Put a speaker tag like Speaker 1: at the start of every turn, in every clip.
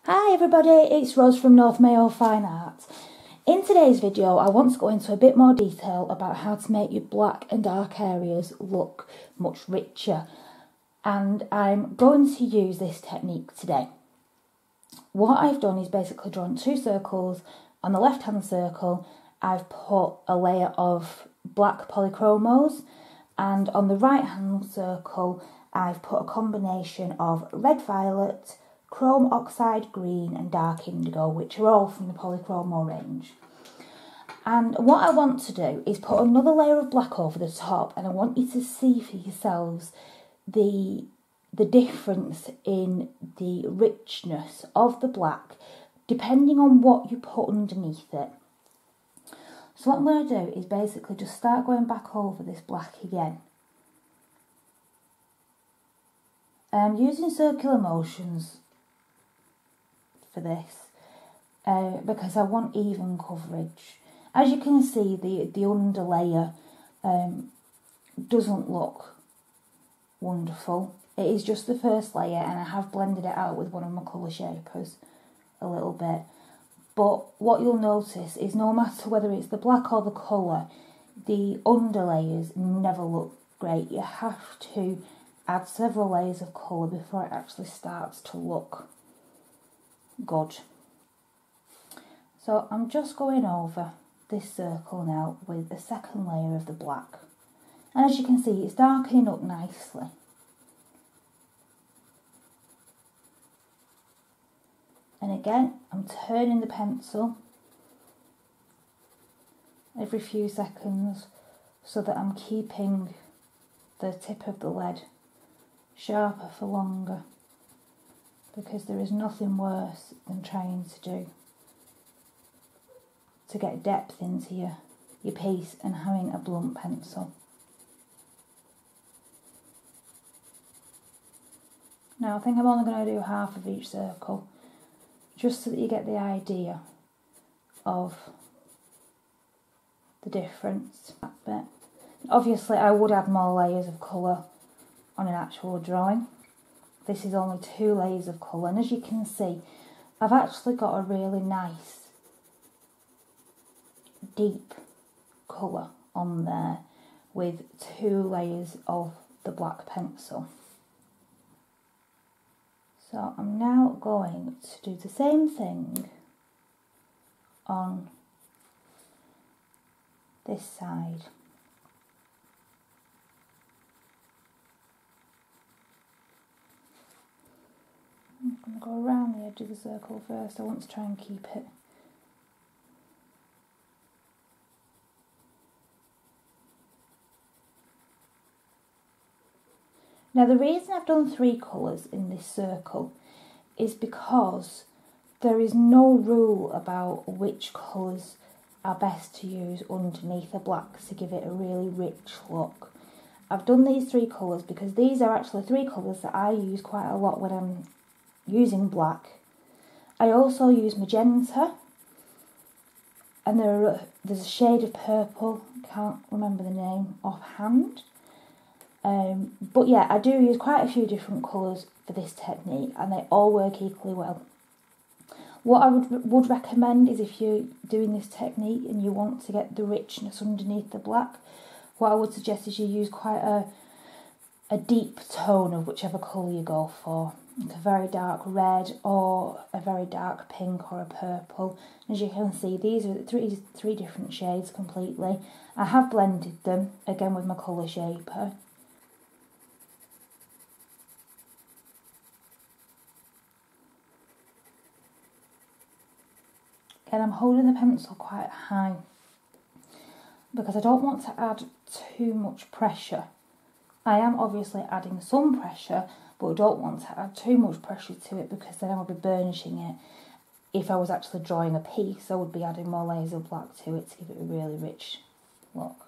Speaker 1: Hi everybody, it's Rose from North Mayo Fine Arts. In today's video I want to go into a bit more detail about how to make your black and dark areas look much richer, and I'm going to use this technique today. What I've done is basically drawn two circles. On the left hand circle I've put a layer of black polychromos, and on the right hand circle I've put a combination of red violet, chrome oxide green and dark indigo, which are all from the polychromo range. And what I want to do is put another layer of black over the top, and I want you to see for yourselves the difference in the richness of the black depending on what you put underneath it. So what I'm going to do is basically just start going back over this black again. I'm using circular motions for this because I want even coverage. As you can see, the underlayer doesn't look wonderful. It is just the first layer, and I have blended it out with one of my colour shapers a little bit. But what you'll notice is no matter whether it's the black or the colour, the underlayers never look great. You have to add several layers of colour before it actually starts to look good. So I'm just going over this circle now with the second layer of the black, and as you can see it's darkening up nicely. And again I'm turning the pencil every few seconds so that I'm keeping the tip of the lead sharper for longer, because there is nothing worse than trying to get depth into your piece and having a blunt pencil. Now I think I'm only going to do half of each circle, just so that you get the idea of the difference. But obviously I would add more layers of colour on an actual drawing. This is only 2 layers of colour, and as you can see I've actually got a really nice deep colour on there with 2 layers of the black pencil. So I'm now going to do the same thing on this side. I'm going to go around the edge of the circle first. I want to try and keep it Now the reason I've done 3 colours in this circle is because there is no rule about which colours are best to use underneath the black to give it a really rich look. I've done these 3 colours because these are actually 3 colours that I use quite a lot when I'm using black. I also use magenta, and there's a shade of purple, can't remember the name offhand. But yeah, I do use quite a few different colours for this technique, and they all work equally well. What I would recommend is, if you're doing this technique and you want to get the richness underneath the black, what I would suggest is you use quite a deep tone of whichever colour you go for, like a very dark red or a very dark pink or a purple. As you can see, these are three different shades completely. I have blended them again with my colour shaper. And I'm holding the pencil quite high because I don't want to add too much pressure. I am obviously adding some pressure, but I don't want to add too much pressure to it, because then I would be burnishing it. If I was actually drawing a piece, I would be adding more layers of black to it to give it a really rich look.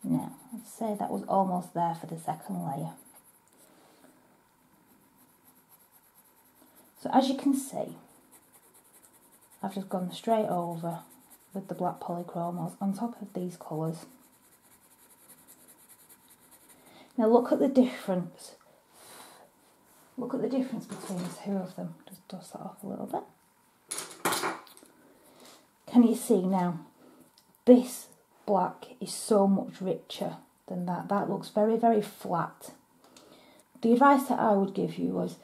Speaker 1: Now, I'd say that was almost there for the second layer. So as you can see, I've just gone straight over with the black polychromos on top of these colours. Now look at the difference Look at the difference between the two of them. Just dust that off a little bit. Can you see now? This black is so much richer than that. That looks very, very flat. The advice that I would give you was,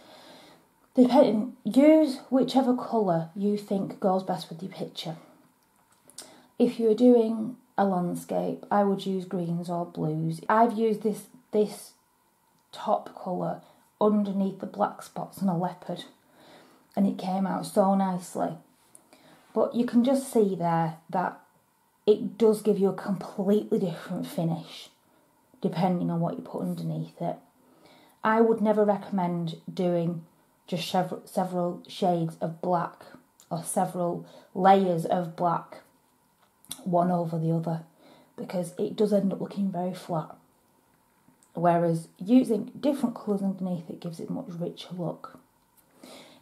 Speaker 1: use whichever colour you think goes best with your picture. If you're doing a landscape, I would use greens or blues. I've used this top colour underneath the black spots on a leopard, and it came out so nicely. But you can just see there that it does give you a completely different finish depending on what you put underneath it. I would never recommend doing just several shades of black or several layers of black one over the other, because it does end up looking very flat. Whereas using different colours underneath it gives it a much richer look.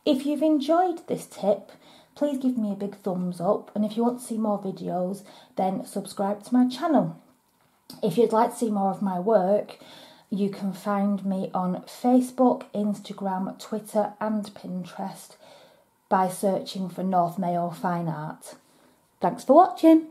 Speaker 1: If you've enjoyed this tip, please give me a big thumbs up, and if you want to see more videos, then subscribe to my channel. If you'd like to see more of my work, you can find me on Facebook, Instagram, Twitter and Pinterest by searching for North Mayo Fine Art. Thanks for watching.